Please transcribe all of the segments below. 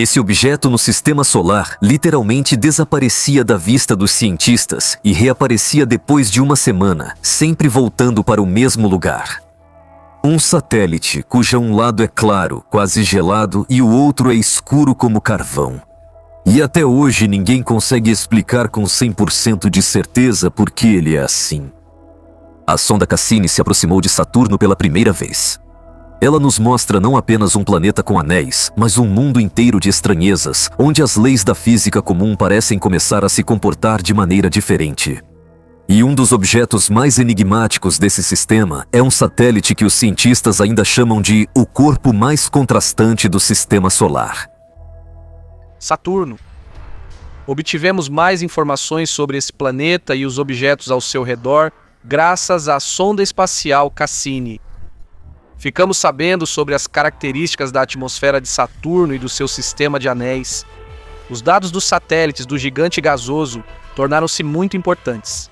Esse objeto no sistema solar literalmente desaparecia da vista dos cientistas e reaparecia depois de uma semana, sempre voltando para o mesmo lugar. Um satélite cujo um lado é claro, quase gelado, e o outro é escuro como carvão. E até hoje ninguém consegue explicar com 100% de certeza por que ele é assim. A sonda Cassini se aproximou de Saturno pela primeira vez. Ela nos mostra não apenas um planeta com anéis, mas um mundo inteiro de estranhezas, onde as leis da física comum parecem começar a se comportar de maneira diferente. E um dos objetos mais enigmáticos desse sistema é um satélite que os cientistas ainda chamam de o corpo mais contrastante do sistema solar. Saturno. Obtivemos mais informações sobre esse planeta e os objetos ao seu redor graças à sonda espacial Cassini. Ficamos sabendo sobre as características da atmosfera de Saturno e do seu sistema de anéis. Os dados dos satélites do gigante gasoso tornaram-se muito importantes.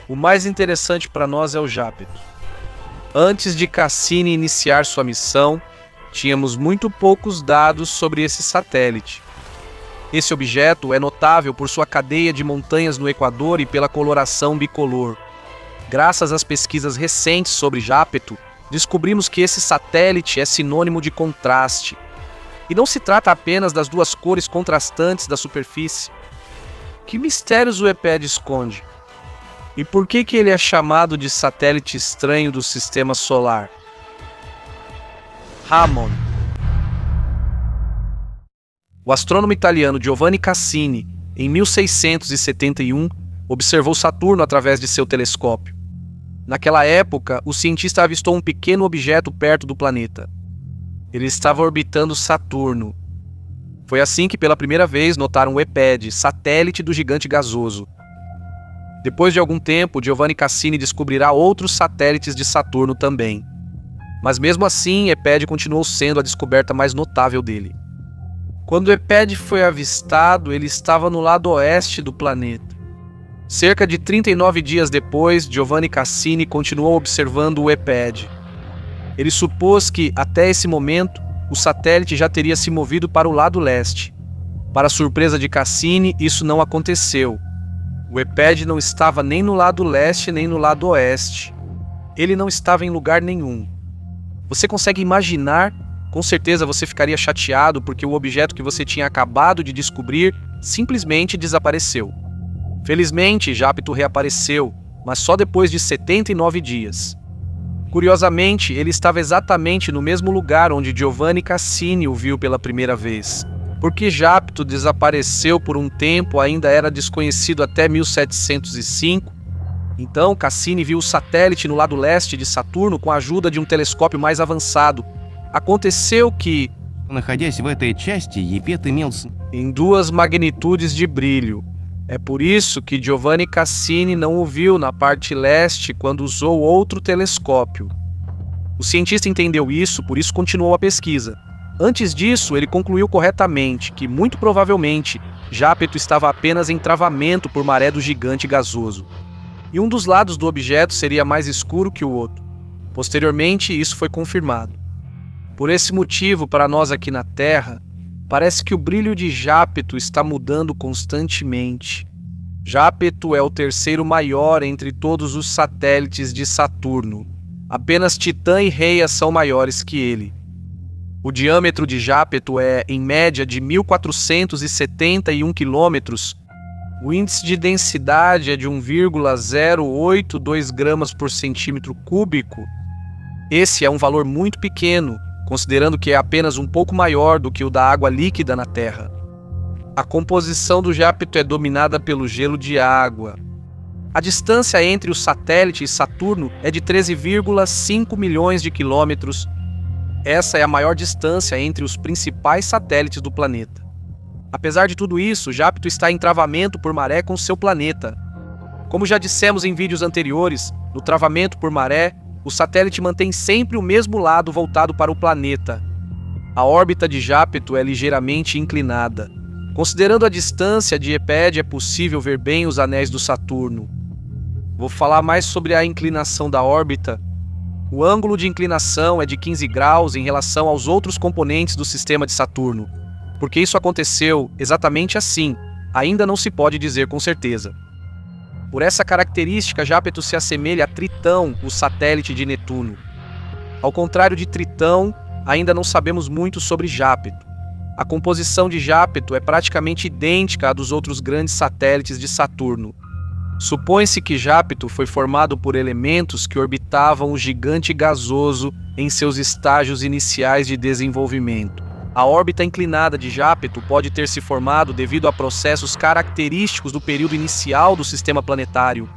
O mais interessante para nós é o Jápeto. Antes de Cassini iniciar sua missão, tínhamos muito poucos dados sobre esse satélite. Esse objeto é notável por sua cadeia de montanhas no Equador e pela coloração bicolor. Graças às pesquisas recentes sobre Jápeto, descobrimos que esse satélite é sinônimo de contraste. E não se trata apenas das duas cores contrastantes da superfície. Que mistérios o EPED esconde? E por que ele é chamado de satélite estranho do sistema solar? Ramon. O astrônomo italiano Giovanni Cassini, em 1671, observou Saturno através de seu telescópio. Naquela época, o cientista avistou um pequeno objeto perto do planeta. Ele estava orbitando Saturno. Foi assim que pela primeira vez notaram o EPED, satélite do gigante gasoso. Depois de algum tempo, Giovanni Cassini descobrirá outros satélites de Saturno também. Mas mesmo assim, EPED continuou sendo a descoberta mais notável dele. Quando o EPED foi avistado, ele estava no lado oeste do planeta. Cerca de 39 dias depois, Giovanni Cassini continuou observando o EPED. Ele supôs que, até esse momento, o satélite já teria se movido para o lado leste. Para a surpresa de Cassini, isso não aconteceu. O EPED não estava nem no lado leste nem no lado oeste. Ele não estava em lugar nenhum. Você consegue imaginar? Com certeza você ficaria chateado porque o objeto que você tinha acabado de descobrir simplesmente desapareceu. Felizmente, Jápeto reapareceu, mas só depois de 79 dias. Curiosamente, ele estava exatamente no mesmo lugar onde Giovanni Cassini o viu pela primeira vez. Porque Jápeto desapareceu por um tempo ainda era desconhecido até 1705. Então, Cassini viu o satélite no lado leste de Saturno com a ajuda de um telescópio mais avançado. Aconteceu que, Находясь в этой части, Епет имел em duas magnitudes de brilho. É por isso que Giovanni Cassini não o viu na parte leste quando usou outro telescópio. O cientista entendeu isso, por isso continuou a pesquisa. Antes disso, ele concluiu corretamente que, muito provavelmente, Jápeto estava apenas em travamento por maré do gigante gasoso. E um dos lados do objeto seria mais escuro que o outro. Posteriormente, isso foi confirmado. Por esse motivo, para nós aqui na Terra, parece que o brilho de Jápeto está mudando constantemente. Jápeto é o terceiro maior entre todos os satélites de Saturno. Apenas Titã e Reia são maiores que ele. O diâmetro de Jápeto é, em média, de 1.471 quilômetros. O índice de densidade é de 1,082 gramas por centímetro cúbico. Esse é um valor muito pequeno, considerando que é apenas um pouco maior do que o da água líquida na Terra. A composição do Jápeto é dominada pelo gelo de água. A distância entre o satélite e Saturno é de 13,5 milhões de quilômetros. Essa é a maior distância entre os principais satélites do planeta. Apesar de tudo isso, Jápeto está em travamento por maré com seu planeta. Como já dissemos em vídeos anteriores, no travamento por maré, o satélite mantém sempre o mesmo lado voltado para o planeta. A órbita de Jápeto é ligeiramente inclinada. Considerando a distância de EPED, é possível ver bem os anéis do Saturno. Vou falar mais sobre a inclinação da órbita. O ângulo de inclinação é de 15 graus em relação aos outros componentes do sistema de Saturno. Porque isso aconteceu exatamente assim, ainda não se pode dizer com certeza. Por essa característica, Jápeto se assemelha a Tritão, o satélite de Netuno. Ao contrário de Tritão, ainda não sabemos muito sobre Jápeto. A composição de Jápeto é praticamente idêntica à dos outros grandes satélites de Saturno. Supõe-se que Jápeto foi formado por elementos que orbitavam o gigante gasoso em seus estágios iniciais de desenvolvimento. A órbita inclinada de Jápeto pode ter se formado devido a processos característicos do período inicial do sistema planetário.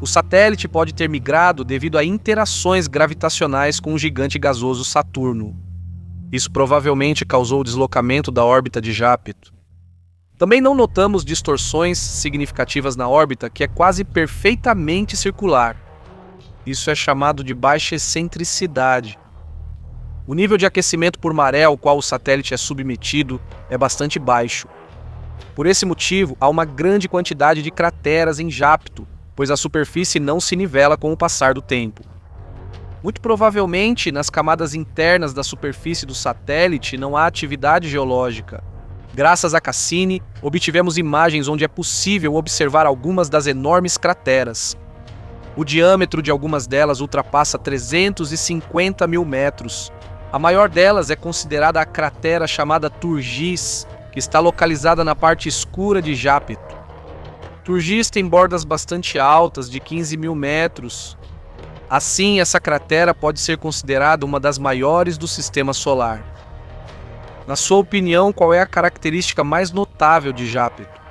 O satélite pode ter migrado devido a interações gravitacionais com o gigante gasoso Saturno. Isso provavelmente causou o deslocamento da órbita de Jápeto. Também não notamos distorções significativas na órbita, que é quase perfeitamente circular. Isso é chamado de baixa excentricidade. O nível de aquecimento por maré ao qual o satélite é submetido é bastante baixo. Por esse motivo, há uma grande quantidade de crateras em Jápeto, pois a superfície não se nivela com o passar do tempo. Muito provavelmente, nas camadas internas da superfície do satélite não há atividade geológica. Graças a Cassini, obtivemos imagens onde é possível observar algumas das enormes crateras. O diâmetro de algumas delas ultrapassa 350 mil metros. A maior delas é considerada a cratera chamada Turgis, que está localizada na parte escura de Jápeto. Turgis tem bordas bastante altas, de 15 mil metros. Assim, essa cratera pode ser considerada uma das maiores do sistema solar. Na sua opinião, qual é a característica mais notável de Jápeto?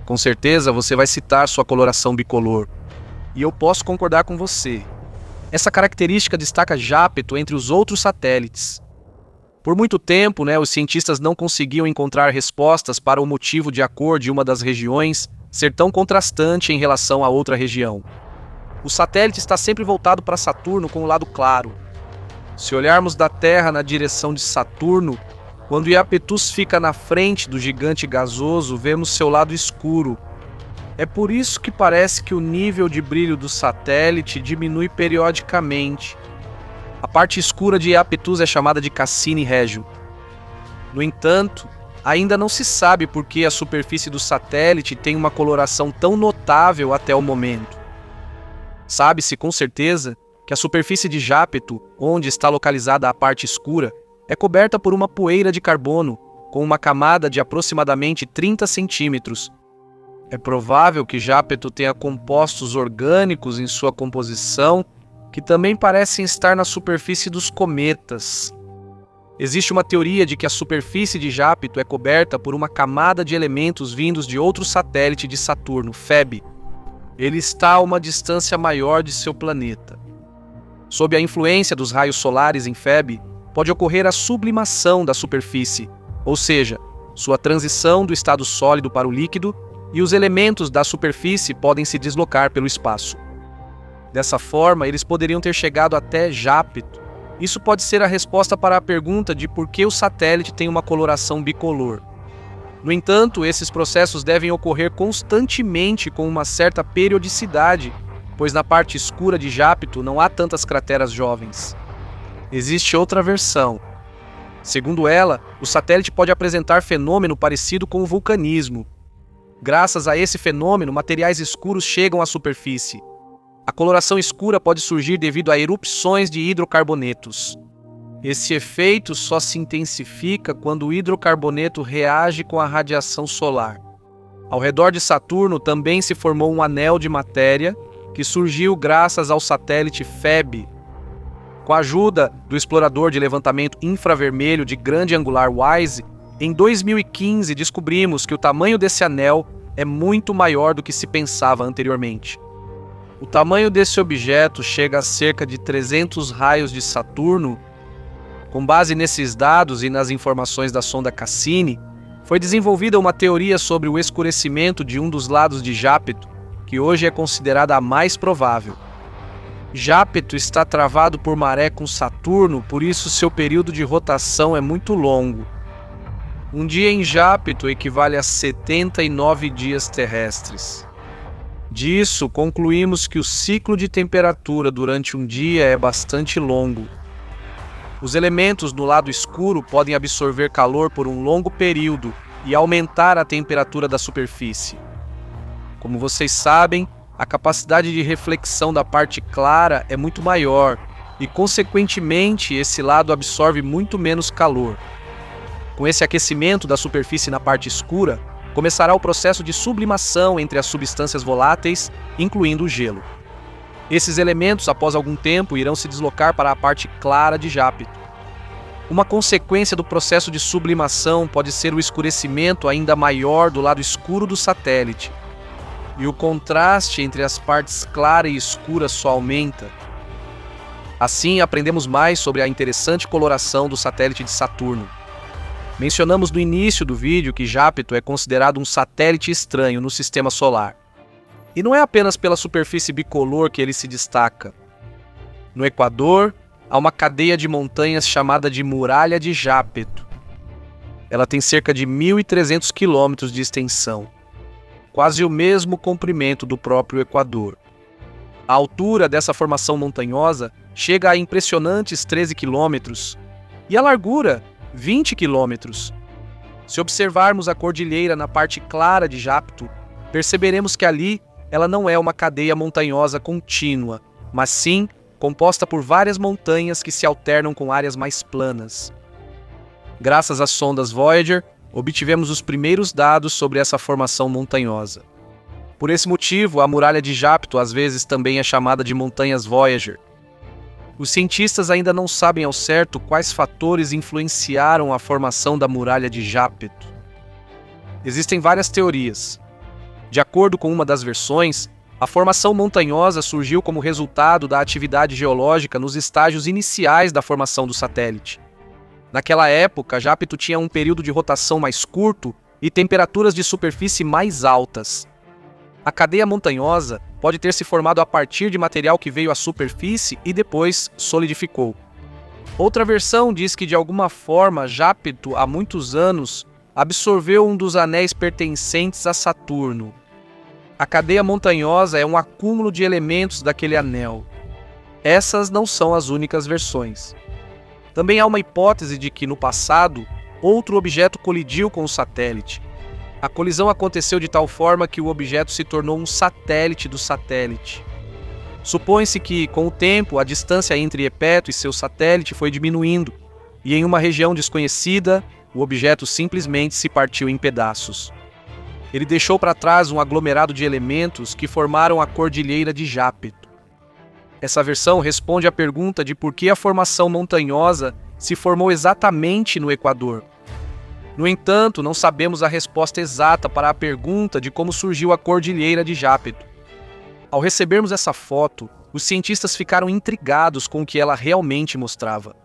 Com certeza você vai citar sua coloração bicolor. E eu posso concordar com você. Essa característica destaca Jápeto entre os outros satélites. Por muito tempo, os cientistas não conseguiam encontrar respostas para o motivo de a cor de uma das regiões ser tão contrastante em relação a outra região. O satélite está sempre voltado para Saturno com o lado claro. Se olharmos da Terra na direção de Saturno, quando Iapetus fica na frente do gigante gasoso, vemos seu lado escuro. É por isso que parece que o nível de brilho do satélite diminui periodicamente. A parte escura de Iapetus é chamada de Cassini Regio. No entanto, ainda não se sabe por que a superfície do satélite tem uma coloração tão notável até o momento. Sabe-se com certeza que a superfície de Jápeto, onde está localizada a parte escura, é coberta por uma poeira de carbono, com uma camada de aproximadamente 30 centímetros. É provável que Jápeto tenha compostos orgânicos em sua composição que também parecem estar na superfície dos cometas. Existe uma teoria de que a superfície de Jápeto é coberta por uma camada de elementos vindos de outro satélite de Saturno, Febe. Ele está a uma distância maior de seu planeta. Sob a influência dos raios solares em Febe, pode ocorrer a sublimação da superfície, ou seja, sua transição do estado sólido para o líquido, e os elementos da superfície podem se deslocar pelo espaço. Dessa forma, eles poderiam ter chegado até Jápeto. Isso pode ser a resposta para a pergunta de por que o satélite tem uma coloração bicolor. No entanto, esses processos devem ocorrer constantemente com uma certa periodicidade, pois na parte escura de Jápeto não há tantas crateras jovens. Existe outra versão. Segundo ela, o satélite pode apresentar fenômeno parecido com o vulcanismo. Graças a esse fenômeno, materiais escuros chegam à superfície. A coloração escura pode surgir devido a erupções de hidrocarbonetos. Esse efeito só se intensifica quando o hidrocarboneto reage com a radiação solar. Ao redor de Saturno também se formou um anel de matéria que surgiu graças ao satélite Febe. Com a ajuda do explorador de levantamento infravermelho de grande angular WISE, em 2015 descobrimos que o tamanho desse anel é muito maior do que se pensava anteriormente. O tamanho desse objeto chega a cerca de 300 raios de Saturno. Com base nesses dados e nas informações da sonda Cassini, foi desenvolvida uma teoria sobre o escurecimento de um dos lados de Jápeto, que hoje é considerada a mais provável. Jápeto está travado por maré com Saturno, por isso seu período de rotação é muito longo. Um dia em Jápeto equivale a 79 dias terrestres. Disso, concluímos que o ciclo de temperatura durante um dia é bastante longo. Os elementos no lado escuro podem absorver calor por um longo período e aumentar a temperatura da superfície. Como vocês sabem, a capacidade de reflexão da parte clara é muito maior e, consequentemente, esse lado absorve muito menos calor. Com esse aquecimento da superfície na parte escura, começará o processo de sublimação entre as substâncias voláteis, incluindo o gelo. Esses elementos, após algum tempo, irão se deslocar para a parte clara de Jápito. Uma consequência do processo de sublimação pode ser o escurecimento ainda maior do lado escuro do satélite. E o contraste entre as partes clara e escura só aumenta. Assim, aprendemos mais sobre a interessante coloração do satélite de Saturno. Mencionamos no início do vídeo que Jápito é considerado um satélite estranho no sistema solar. E não é apenas pela superfície bicolor que ele se destaca. No Equador, há uma cadeia de montanhas chamada de Muralha de Jápito. Ela tem cerca de 1.300 quilômetros de extensão, quase o mesmo comprimento do próprio Equador. A altura dessa formação montanhosa chega a impressionantes 13 quilômetros e a largura, 20 quilômetros. Se observarmos a cordilheira na parte clara de Jápito, perceberemos que ali ela não é uma cadeia montanhosa contínua, mas sim composta por várias montanhas que se alternam com áreas mais planas. Graças às sondas Voyager, obtivemos os primeiros dados sobre essa formação montanhosa. Por esse motivo, a Muralha de Jápito às vezes também é chamada de Montanhas Voyager. Os cientistas ainda não sabem ao certo quais fatores influenciaram a formação da Muralha de Jápito. Existem várias teorias. De acordo com uma das versões, a formação montanhosa surgiu como resultado da atividade geológica nos estágios iniciais da formação do satélite. Naquela época, Jápito tinha um período de rotação mais curto e temperaturas de superfície mais altas. A cadeia montanhosa pode ter se formado a partir de material que veio à superfície e depois solidificou. Outra versão diz que, de alguma forma, Jápito, há muitos anos, absorveu um dos anéis pertencentes a Saturno. A cadeia montanhosa é um acúmulo de elementos daquele anel. Essas não são as únicas versões. Também há uma hipótese de que, no passado, outro objeto colidiu com o satélite. A colisão aconteceu de tal forma que o objeto se tornou um satélite do satélite. Supõe-se que, com o tempo, a distância entre Epeto e seu satélite foi diminuindo, e em uma região desconhecida, o objeto simplesmente se partiu em pedaços. Ele deixou para trás um aglomerado de elementos que formaram a Cordilheira de Jápito. Essa versão responde à pergunta de por que a formação montanhosa se formou exatamente no Equador. No entanto, não sabemos a resposta exata para a pergunta de como surgiu a Cordilheira de Jápito. Ao recebermos essa foto, os cientistas ficaram intrigados com o que ela realmente mostrava.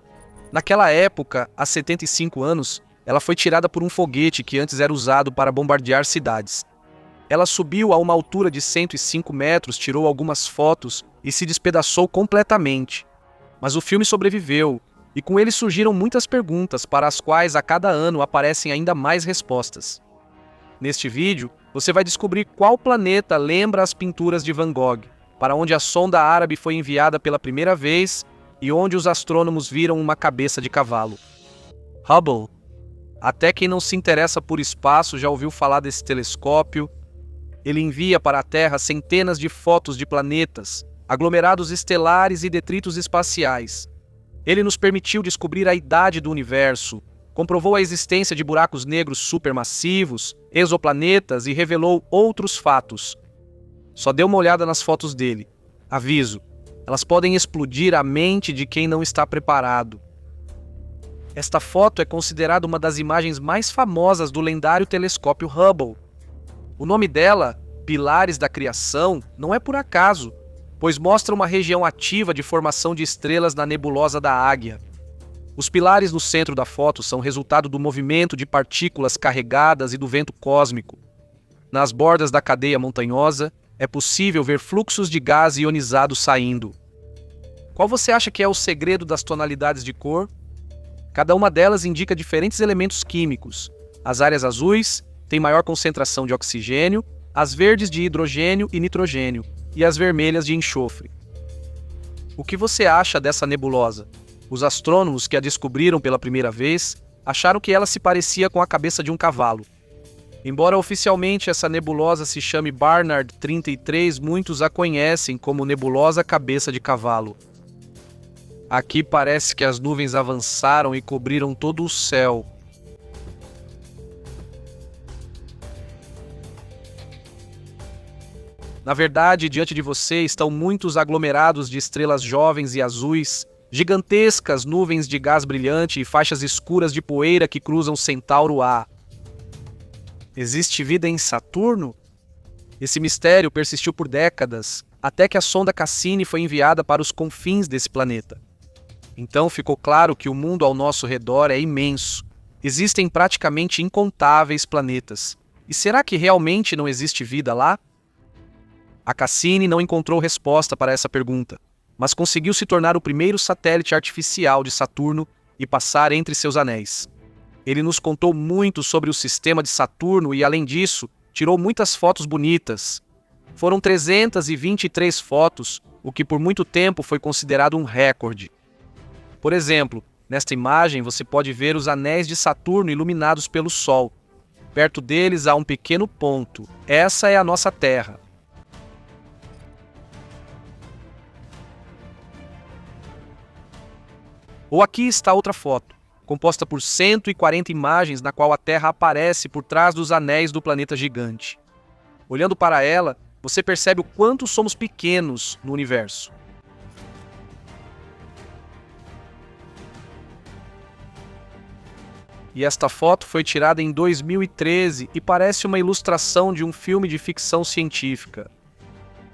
Naquela época, há 75 anos, ela foi tirada por um foguete que antes era usado para bombardear cidades. Ela subiu a uma altura de 105 metros, tirou algumas fotos e se despedaçou completamente. Mas o filme sobreviveu, e com ele surgiram muitas perguntas para as quais a cada ano aparecem ainda mais respostas. Neste vídeo, você vai descobrir qual planeta lembra as pinturas de Van Gogh, para onde a sonda árabe foi enviada pela primeira vez e onde os astrônomos viram uma cabeça de cavalo. Hubble. Até quem não se interessa por espaço já ouviu falar desse telescópio. Ele envia para a Terra centenas de fotos de planetas, aglomerados estelares e detritos espaciais. Ele nos permitiu descobrir a idade do universo, comprovou a existência de buracos negros supermassivos, exoplanetas e revelou outros fatos. Só dê uma olhada nas fotos dele. Aviso, elas podem explodir a mente de quem não está preparado. Esta foto é considerada uma das imagens mais famosas do lendário telescópio Hubble. O nome dela, Pilares da Criação, não é por acaso, pois mostra uma região ativa de formação de estrelas na nebulosa da Águia. Os pilares no centro da foto são resultado do movimento de partículas carregadas e do vento cósmico. Nas bordas da cadeia montanhosa, é possível ver fluxos de gás ionizado saindo. Qual você acha que é o segredo das tonalidades de cor? Cada uma delas indica diferentes elementos químicos. As áreas azuis têm maior concentração de oxigênio, as verdes de hidrogênio e nitrogênio, e as vermelhas de enxofre. O que você acha dessa nebulosa? Os astrônomos que a descobriram pela primeira vez acharam que ela se parecia com a cabeça de um cavalo. Embora oficialmente essa nebulosa se chame Barnard 33, muitos a conhecem como nebulosa cabeça de cavalo. Aqui parece que as nuvens avançaram e cobriram todo o céu. Na verdade, diante de você estão muitos aglomerados de estrelas jovens e azuis, gigantescas nuvens de gás brilhante e faixas escuras de poeira que cruzam Centauro A. Existe vida em Saturno? Esse mistério persistiu por décadas, até que a sonda Cassini foi enviada para os confins desse planeta. Então ficou claro que o mundo ao nosso redor é imenso. Existem praticamente incontáveis planetas. E será que realmente não existe vida lá? A Cassini não encontrou resposta para essa pergunta, mas conseguiu se tornar o primeiro satélite artificial de Saturno e passar entre seus anéis. Ele nos contou muito sobre o sistema de Saturno e, além disso, tirou muitas fotos bonitas. Foram 323 fotos, o que por muito tempo foi considerado um recorde. Por exemplo, nesta imagem você pode ver os anéis de Saturno iluminados pelo Sol. Perto deles há um pequeno ponto. Essa é a nossa Terra. Ou aqui está outra foto, composta por 140 imagens na qual a Terra aparece por trás dos anéis do planeta gigante. Olhando para ela, você percebe o quanto somos pequenos no universo. E esta foto foi tirada em 2013 e parece uma ilustração de um filme de ficção científica.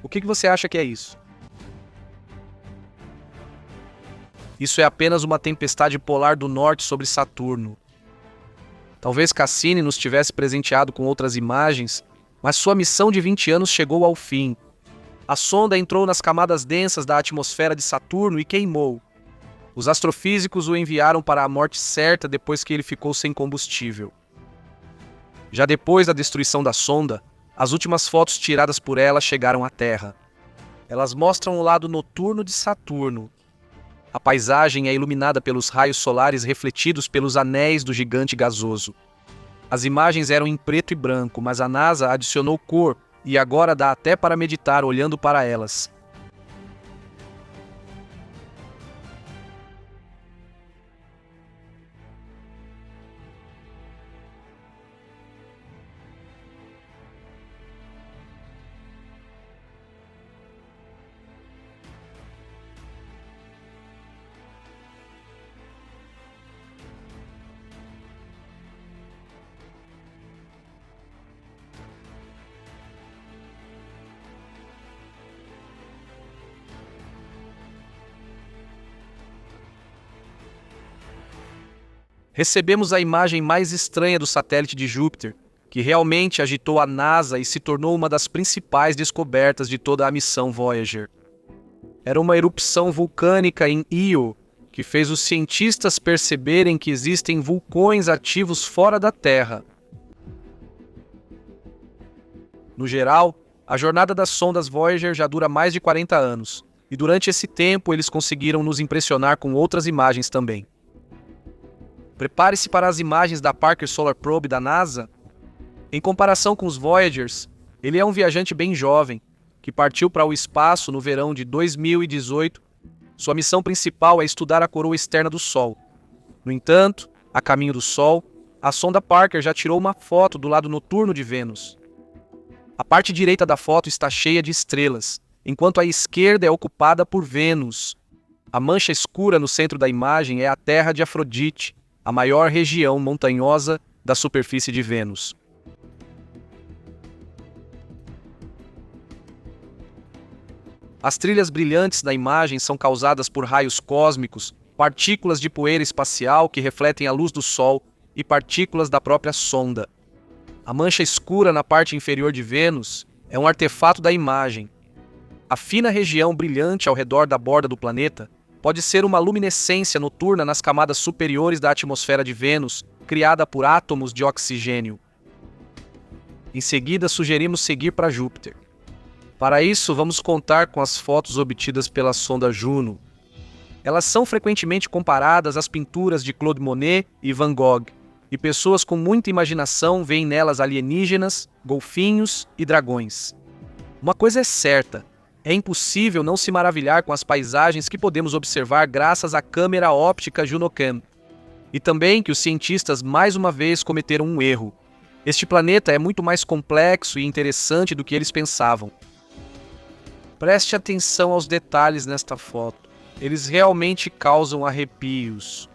O que você acha que é isso? Isso é apenas uma tempestade polar do norte sobre Saturno. Talvez Cassini nos tivesse presenteado com outras imagens, mas sua missão de 20 anos chegou ao fim. A sonda entrou nas camadas densas da atmosfera de Saturno e queimou. Os astrofísicos o enviaram para a morte certa depois que ele ficou sem combustível. Já depois da destruição da sonda, as últimas fotos tiradas por ela chegaram à Terra. Elas mostram o lado noturno de Saturno. A paisagem é iluminada pelos raios solares refletidos pelos anéis do gigante gasoso. As imagens eram em preto e branco, mas a NASA adicionou cor e agora dá até para meditar olhando para elas. Recebemos a imagem mais estranha do satélite de Júpiter, que realmente agitou a NASA e se tornou uma das principais descobertas de toda a missão Voyager. Era uma erupção vulcânica em Io, que fez os cientistas perceberem que existem vulcões ativos fora da Terra. No geral, a jornada das sondas Voyager já dura mais de 40 anos, e durante esse tempo eles conseguiram nos impressionar com outras imagens também. Prepare-se para as imagens da Parker Solar Probe da NASA. Em comparação com os Voyagers, ele é um viajante bem jovem, que partiu para o espaço no verão de 2018. Sua missão principal é estudar a coroa externa do Sol. No entanto, a caminho do Sol, a sonda Parker já tirou uma foto do lado noturno de Vênus. A parte direita da foto está cheia de estrelas, enquanto a esquerda é ocupada por Vênus. A mancha escura no centro da imagem é a Terra de Afrodite, a maior região montanhosa da superfície de Vênus. As trilhas brilhantes da imagem são causadas por raios cósmicos, partículas de poeira espacial que refletem a luz do Sol e partículas da própria sonda. A mancha escura na parte inferior de Vênus é um artefato da imagem. A fina região brilhante ao redor da borda do planeta pode ser uma luminescência noturna nas camadas superiores da atmosfera de Vênus, criada por átomos de oxigênio. Em seguida, sugerimos seguir para Júpiter. Para isso, vamos contar com as fotos obtidas pela sonda Juno. Elas são frequentemente comparadas às pinturas de Claude Monet e Van Gogh, e pessoas com muita imaginação veem nelas alienígenas, golfinhos e dragões. Uma coisa é certa, é impossível não se maravilhar com as paisagens que podemos observar graças à câmera óptica Junocam. E também que os cientistas mais uma vez cometeram um erro. Este planeta é muito mais complexo e interessante do que eles pensavam. Preste atenção aos detalhes nesta foto. Eles realmente causam arrepios.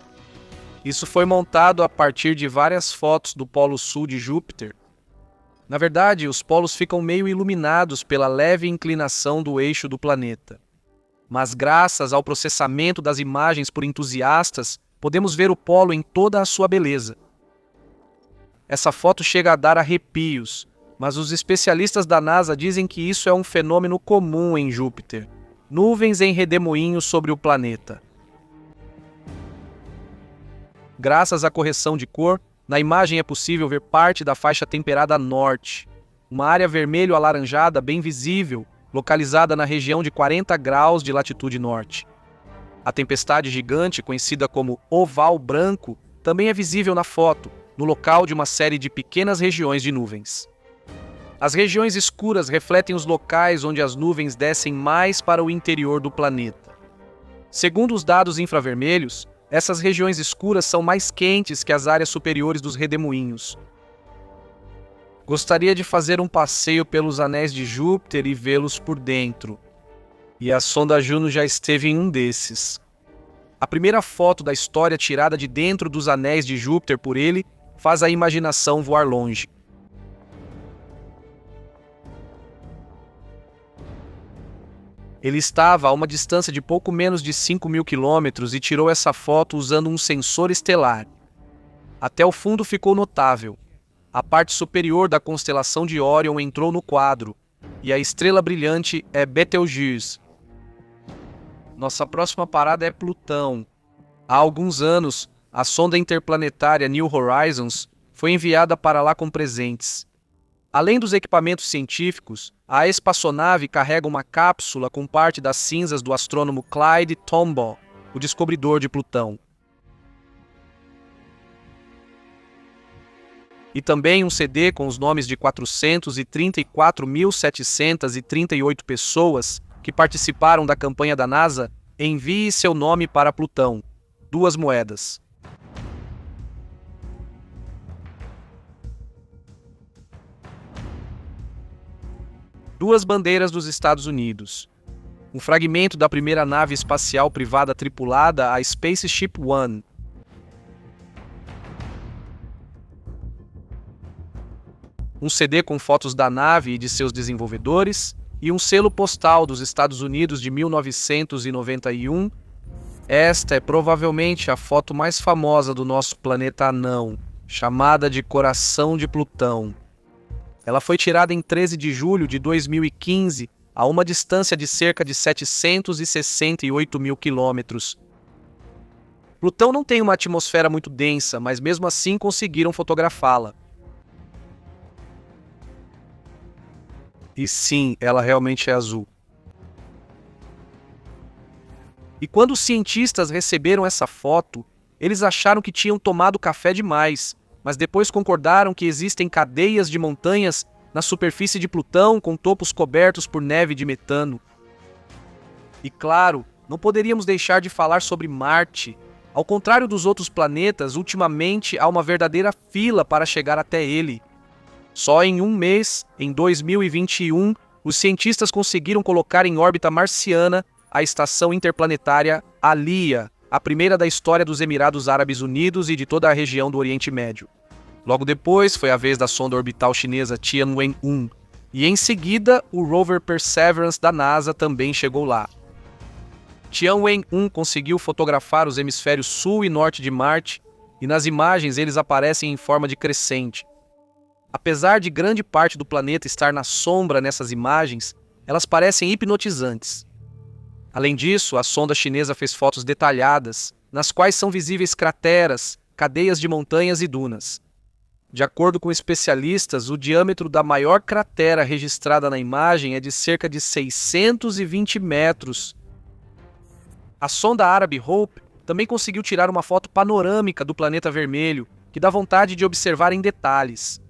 Isso foi montado a partir de várias fotos do Polo Sul de Júpiter. Na verdade, os polos ficam meio iluminados pela leve inclinação do eixo do planeta. Mas graças ao processamento das imagens por entusiastas, podemos ver o polo em toda a sua beleza. Essa foto chega a dar arrepios, mas os especialistas da NASA dizem que isso é um fenômeno comum em Júpiter. Nuvens em redemoinho sobre o planeta. Graças à correção de cor, na imagem é possível ver parte da faixa temperada norte, uma área vermelho-alaranjada bem visível, localizada na região de 40 graus de latitude norte. A tempestade gigante, conhecida como oval branco, também é visível na foto, no local de uma série de pequenas regiões de nuvens. As regiões escuras refletem os locais onde as nuvens descem mais para o interior do planeta. Segundo os dados infravermelhos, essas regiões escuras são mais quentes que as áreas superiores dos redemoinhos. Gostaria de fazer um passeio pelos anéis de Júpiter e vê-los por dentro. E a sonda Juno já esteve em um desses. A primeira foto da história tirada de dentro dos anéis de Júpiter por ele faz a imaginação voar longe. Ele estava a uma distância de pouco menos de 5.000 quilômetros e tirou essa foto usando um sensor estelar. Até o fundo ficou notável. A parte superior da constelação de Órion entrou no quadro, e a estrela brilhante é Betelgeuse. Nossa próxima parada é Plutão. Há alguns anos, a sonda interplanetária New Horizons foi enviada para lá com presentes. Além dos equipamentos científicos, a espaçonave carrega uma cápsula com parte das cinzas do astrônomo Clyde Tombaugh, o descobridor de Plutão. E também um CD com os nomes de 434.738 pessoas que participaram da campanha da NASA Envie seu nome para Plutão. 2 moedas. Duas bandeiras dos Estados Unidos. Um fragmento da primeira nave espacial privada tripulada, a Spaceship One. Um CD com fotos da nave e de seus desenvolvedores, e um selo postal dos Estados Unidos de 1991. Esta é provavelmente a foto mais famosa do nosso planeta anão, chamada de Coração de Plutão. Ela foi tirada em 13 de julho de 2015, a uma distância de cerca de 768 mil quilômetros. Plutão não tem uma atmosfera muito densa, mas mesmo assim conseguiram fotografá-la. E sim, ela realmente é azul. E quando os cientistas receberam essa foto, eles acharam que tinham tomado café demais, mas depois concordaram que existem cadeias de montanhas na superfície de Plutão com topos cobertos por neve de metano. E claro, não poderíamos deixar de falar sobre Marte. Ao contrário dos outros planetas, ultimamente há uma verdadeira fila para chegar até ele. Só em um mês, em 2021, os cientistas conseguiram colocar em órbita marciana a estação interplanetária Allia, a primeira da história dos Emirados Árabes Unidos e de toda a região do Oriente Médio. Logo depois, foi a vez da sonda orbital chinesa Tianwen-1, e em seguida, o rover Perseverance da NASA também chegou lá. Tianwen-1 conseguiu fotografar os hemisférios sul e norte de Marte, e nas imagens eles aparecem em forma de crescente. Apesar de grande parte do planeta estar na sombra nessas imagens, elas parecem hipnotizantes. Além disso, a sonda chinesa fez fotos detalhadas, nas quais são visíveis crateras, cadeias de montanhas e dunas. De acordo com especialistas, o diâmetro da maior cratera registrada na imagem é de cerca de 620 metros. A sonda árabe Hope também conseguiu tirar uma foto panorâmica do planeta vermelho, que dá vontade de observar em detalhes.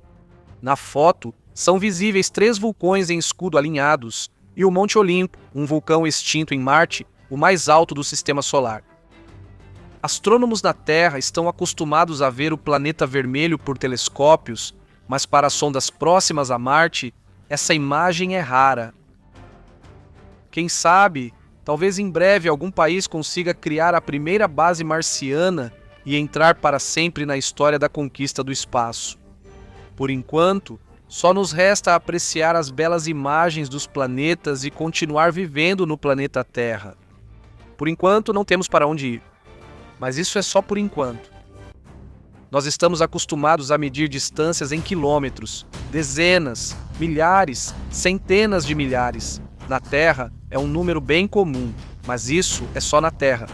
Na foto, são visíveis 3 vulcões em escudo alinhados e o Monte Olimpo, um vulcão extinto em Marte, o mais alto do Sistema Solar. Astrônomos na Terra estão acostumados a ver o planeta vermelho por telescópios, mas para sondas próximas a Marte, essa imagem é rara. Quem sabe, talvez em breve algum país consiga criar a primeira base marciana e entrar para sempre na história da conquista do espaço. Por enquanto, só nos resta apreciar as belas imagens dos planetas e continuar vivendo no planeta Terra. Por enquanto, não temos para onde ir. Mas isso é só por enquanto. Nós estamos acostumados a medir distâncias em quilômetros, dezenas, milhares, centenas de milhares. Na Terra é um número bem comum, mas isso é só na Terra.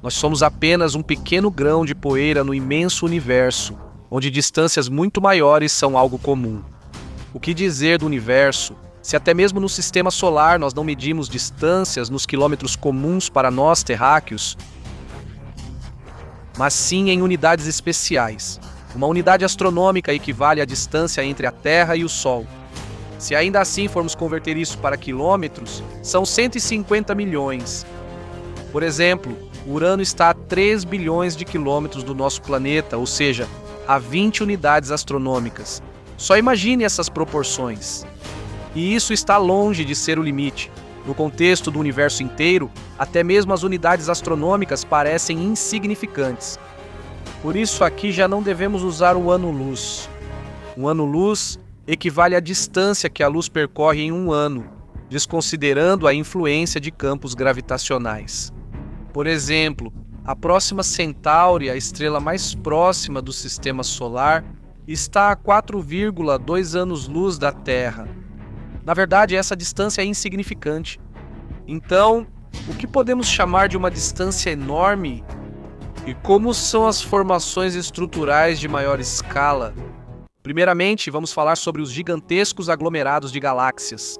Nós somos apenas um pequeno grão de poeira no imenso universo, onde distâncias muito maiores são algo comum. O que dizer do universo, se até mesmo no Sistema Solar nós não medimos distâncias nos quilômetros comuns para nós terráqueos, mas sim em unidades especiais. Uma unidade astronômica equivale à distância entre a Terra e o Sol. Se ainda assim formos converter isso para quilômetros, são 150 milhões. Por exemplo, Urano está a 3 bilhões de quilômetros do nosso planeta, ou seja, a 20 unidades astronômicas. Só imagine essas proporções. E isso está longe de ser o limite. No contexto do universo inteiro, até mesmo as unidades astronômicas parecem insignificantes. Por isso aqui já não devemos usar o ano-luz. Um ano-luz equivale à distância que a luz percorre em um ano, desconsiderando a influência de campos gravitacionais. Por exemplo, a Próxima Centauri, a estrela mais próxima do Sistema Solar, está a 4,2 anos-luz da Terra. Na verdade, essa distância é insignificante. Então, o que podemos chamar de uma distância enorme? E como são as formações estruturais de maior escala? Primeiramente, vamos falar sobre os gigantescos aglomerados de galáxias.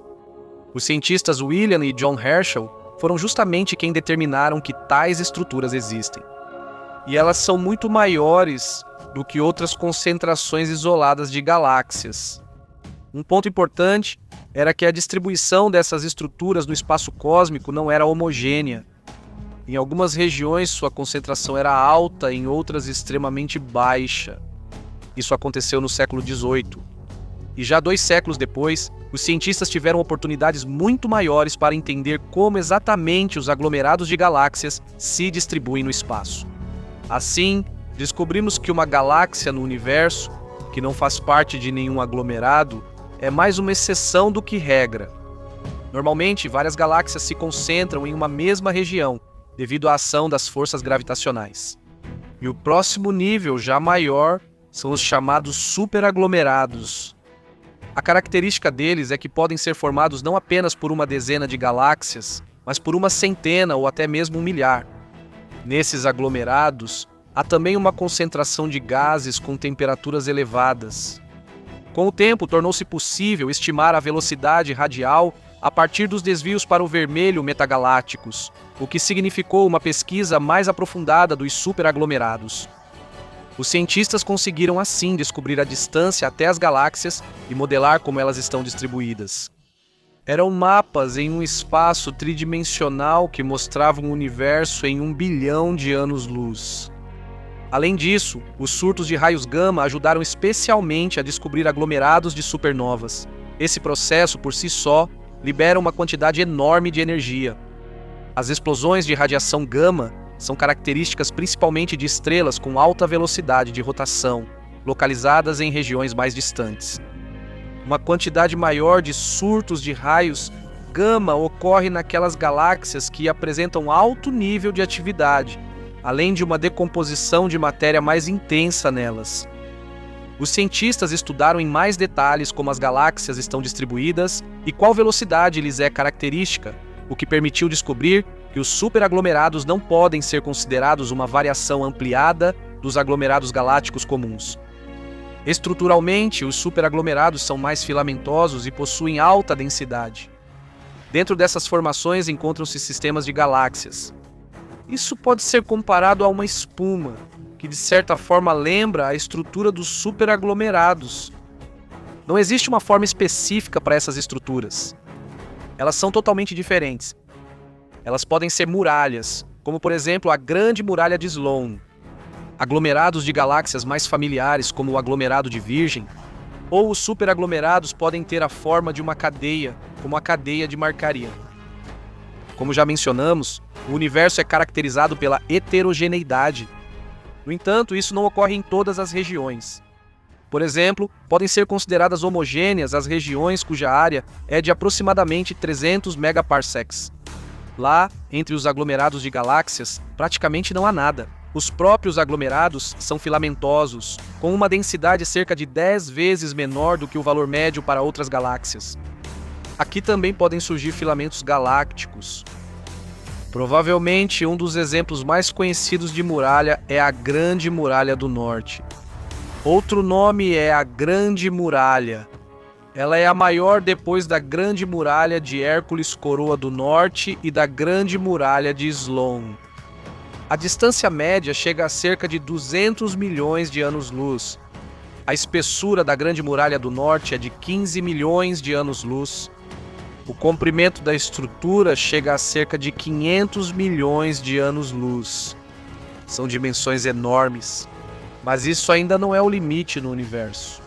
Os cientistas William e John Herschel foram justamente quem determinaram que tais estruturas existem. E elas são muito maiores do que outras concentrações isoladas de galáxias. Um ponto importante era que a distribuição dessas estruturas no espaço cósmico não era homogênea. Em algumas regiões sua concentração era alta, em outras extremamente baixa. Isso aconteceu no século XVIII. E já 2 séculos depois, os cientistas tiveram oportunidades muito maiores para entender como exatamente os aglomerados de galáxias se distribuem no espaço. Assim, descobrimos que uma galáxia no universo, que não faz parte de nenhum aglomerado, é mais uma exceção do que regra. Normalmente, várias galáxias se concentram em uma mesma região, devido à ação das forças gravitacionais. E o próximo nível, já maior, são os chamados superaglomerados. A característica deles é que podem ser formados não apenas por uma dezena de galáxias, mas por uma centena ou até mesmo 1 milhar. Nesses aglomerados, há também uma concentração de gases com temperaturas elevadas. Com o tempo, tornou-se possível estimar a velocidade radial a partir dos desvios para o vermelho metagalácticos, o que significou uma pesquisa mais aprofundada dos superaglomerados. Os cientistas conseguiram assim descobrir a distância até as galáxias e modelar como elas estão distribuídas. Eram mapas em um espaço tridimensional que mostravam o universo em 1 bilhão de anos-luz. Além disso, os surtos de raios gama ajudaram especialmente a descobrir aglomerados de supernovas. Esse processo, por si só, libera uma quantidade enorme de energia. As explosões de radiação gama são características principalmente de estrelas com alta velocidade de rotação, localizadas em regiões mais distantes. Uma quantidade maior de surtos de raios gama ocorre naquelas galáxias que apresentam alto nível de atividade, além de uma decomposição de matéria mais intensa nelas. Os cientistas estudaram em mais detalhes como as galáxias estão distribuídas e qual velocidade lhes é característica, o que permitiu descobrir que os superaglomerados não podem ser considerados uma variação ampliada dos aglomerados galácticos comuns. Estruturalmente, os superaglomerados são mais filamentosos e possuem alta densidade. Dentro dessas formações encontram-se sistemas de galáxias. Isso pode ser comparado a uma espuma, que de certa forma lembra a estrutura dos superaglomerados. Não existe uma forma específica para essas estruturas. Elas são totalmente diferentes. Elas podem ser muralhas, como por exemplo a Grande Muralha de Sloan, aglomerados de galáxias mais familiares, como o aglomerado de Virgem, ou os superaglomerados podem ter a forma de uma cadeia, como a cadeia de Markarian. Como já mencionamos, o universo é caracterizado pela heterogeneidade. No entanto, isso não ocorre em todas as regiões. Por exemplo, podem ser consideradas homogêneas as regiões cuja área é de aproximadamente 300 megaparsecs. Lá, entre os aglomerados de galáxias, praticamente não há nada. Os próprios aglomerados são filamentosos, com uma densidade cerca de 10 vezes menor do que o valor médio para outras galáxias. Aqui também podem surgir filamentos galácticos. Provavelmente um dos exemplos mais conhecidos de muralha é a Grande Muralha do Norte. Outro nome é a Grande Muralha. Ela é a maior depois da Grande Muralha de Hércules Coroa do Norte e da Grande Muralha de Sloan. A distância média chega a cerca de 200 milhões de anos-luz. A espessura da Grande Muralha do Norte é de 15 milhões de anos-luz. O comprimento da estrutura chega a cerca de 500 milhões de anos-luz. São dimensões enormes, mas isso ainda não é o limite no universo.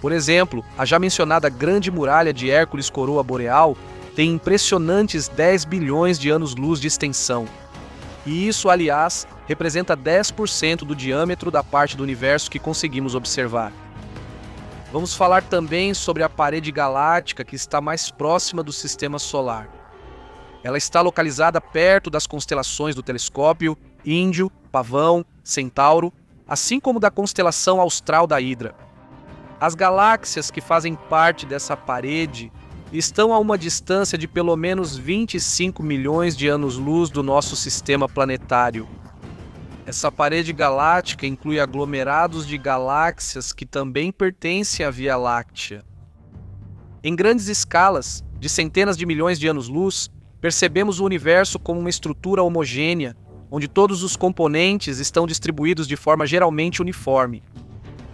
Por exemplo, a já mencionada Grande Muralha de Hércules Coroa Boreal tem impressionantes 10 bilhões de anos-luz de extensão. E isso, aliás, representa 10% do diâmetro da parte do universo que conseguimos observar. Vamos falar também sobre a parede galáctica que está mais próxima do Sistema Solar. Ela está localizada perto das constelações do telescópio Índio, Pavão, Centauro, assim como da constelação austral da Hidra. As galáxias que fazem parte dessa parede estão a uma distância de pelo menos 25 milhões de anos-luz do nosso sistema planetário. Essa parede galáctica inclui aglomerados de galáxias que também pertencem à Via Láctea. Em grandes escalas, de centenas de milhões de anos-luz, percebemos o universo como uma estrutura homogênea, onde todos os componentes estão distribuídos de forma geralmente uniforme.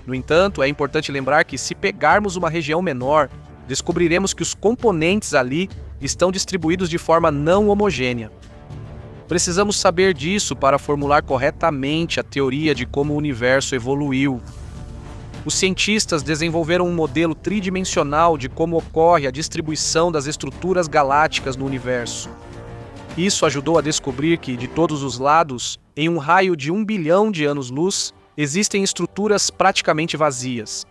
No entanto, é importante lembrar que, se pegarmos uma região menor, descobriremos que os componentes ali estão distribuídos de forma não homogênea. Precisamos saber disso para formular corretamente a teoria de como o universo evoluiu. Os cientistas desenvolveram um modelo tridimensional de como ocorre a distribuição das estruturas galácticas no universo. Isso ajudou a descobrir que, de todos os lados, em um raio de 1 bilhão de anos-luz, existem estruturas praticamente vazias.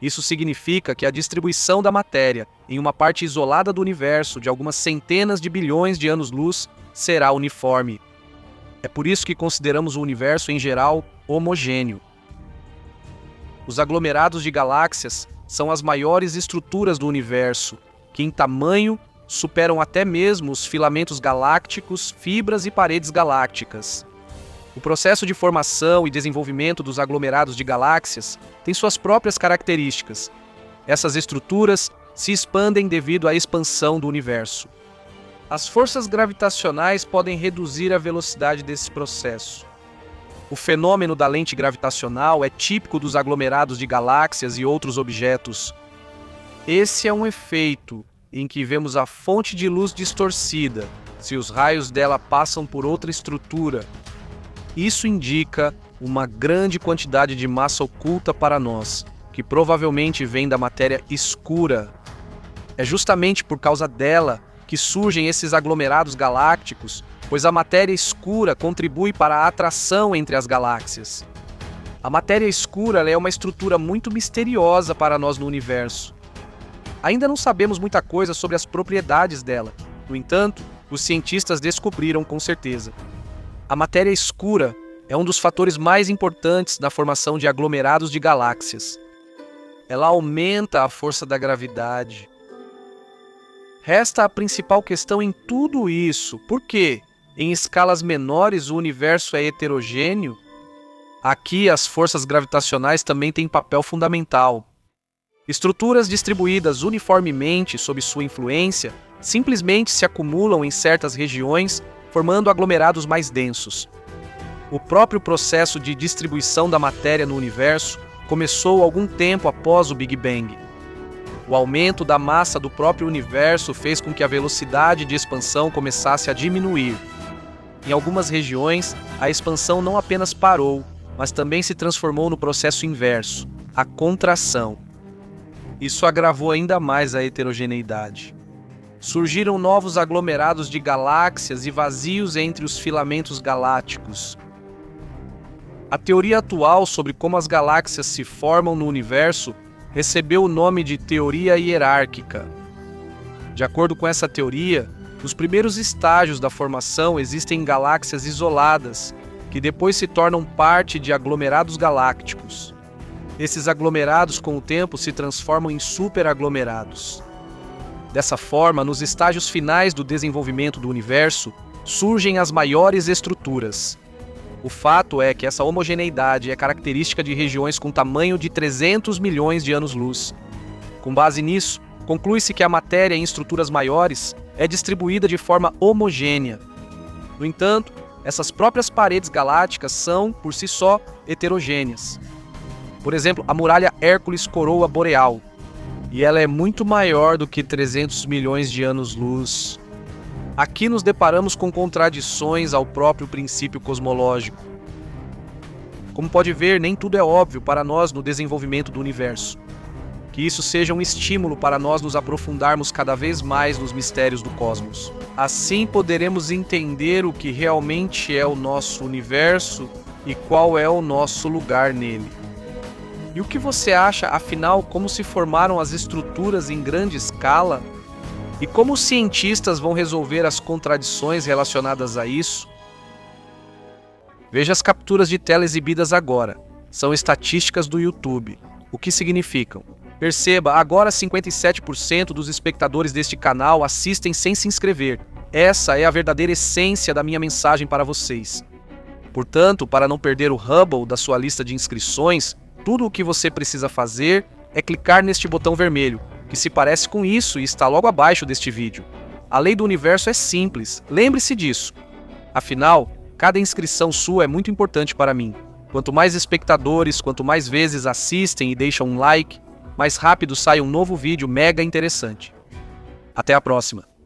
Isso significa que a distribuição da matéria em uma parte isolada do universo de algumas centenas de bilhões de anos-luz será uniforme. É por isso que consideramos o universo em geral homogêneo. Os aglomerados de galáxias são as maiores estruturas do universo, que em tamanho superam até mesmo os filamentos galácticos, fibras e paredes galácticas. O processo de formação e desenvolvimento dos aglomerados de galáxias tem suas próprias características. Essas estruturas se expandem devido à expansão do universo. As forças gravitacionais podem reduzir a velocidade desse processo. O fenômeno da lente gravitacional é típico dos aglomerados de galáxias e outros objetos. Esse é um efeito em que vemos a fonte de luz distorcida, se os raios dela passam por outra estrutura. Isso indica uma grande quantidade de massa oculta para nós, que provavelmente vem da matéria escura. É justamente por causa dela que surgem esses aglomerados galácticos, pois a matéria escura contribui para a atração entre as galáxias. A matéria escura é uma estrutura muito misteriosa para nós no universo. Ainda não sabemos muita coisa sobre as propriedades dela. No entanto, os cientistas descobriram com certeza. A matéria escura é um dos fatores mais importantes na formação de aglomerados de galáxias. Ela aumenta a força da gravidade. Resta a principal questão em tudo isso. Por quê? Em escalas menores o universo é heterogêneo? Aqui as forças gravitacionais também têm papel fundamental. Estruturas distribuídas uniformemente sob sua influência simplesmente se acumulam em certas regiões formando aglomerados mais densos. O próprio processo de distribuição da matéria no universo começou algum tempo após o Big Bang. O aumento da massa do próprio universo fez com que a velocidade de expansão começasse a diminuir. Em algumas regiões, a expansão não apenas parou, mas também se transformou no processo inverso, a contração. Isso agravou ainda mais a heterogeneidade. Surgiram novos aglomerados de galáxias e vazios entre os filamentos galácticos. A teoria atual sobre como as galáxias se formam no universo recebeu o nome de teoria hierárquica. De acordo com essa teoria, nos primeiros estágios da formação existem galáxias isoladas, que depois se tornam parte de aglomerados galácticos. Esses aglomerados, com o tempo, se transformam em superaglomerados. Dessa forma, nos estágios finais do desenvolvimento do universo, surgem as maiores estruturas. O fato é que essa homogeneidade é característica de regiões com tamanho de 300 milhões de anos-luz. Com base nisso, conclui-se que a matéria em estruturas maiores é distribuída de forma homogênea. No entanto, essas próprias paredes galácticas são, por si só, heterogêneas. Por exemplo, a muralha Hércules-Coroa Boreal, e ela é muito maior do que 300 milhões de anos-luz. Aqui nos deparamos com contradições ao próprio princípio cosmológico. Como pode ver, nem tudo é óbvio para nós no desenvolvimento do universo. Que isso seja um estímulo para nós nos aprofundarmos cada vez mais nos mistérios do cosmos. Assim poderemos entender o que realmente é o nosso universo e qual é o nosso lugar nele. E o que você acha, afinal, como se formaram as estruturas em grande escala? E como os cientistas vão resolver as contradições relacionadas a isso? Veja as capturas de tela exibidas agora. São estatísticas do YouTube. O que significam? Perceba, agora 57% dos espectadores deste canal assistem sem se inscrever. Essa é a verdadeira essência da minha mensagem para vocês. Portanto, para não perder o Hubble da sua lista de inscrições, tudo o que você precisa fazer é clicar neste botão vermelho, que se parece com isso e está logo abaixo deste vídeo. A lei do universo é simples, lembre-se disso. Afinal, cada inscrição sua é muito importante para mim. Quanto mais espectadores, quanto mais vezes assistem e deixam um like, mais rápido sai um novo vídeo mega interessante. Até a próxima!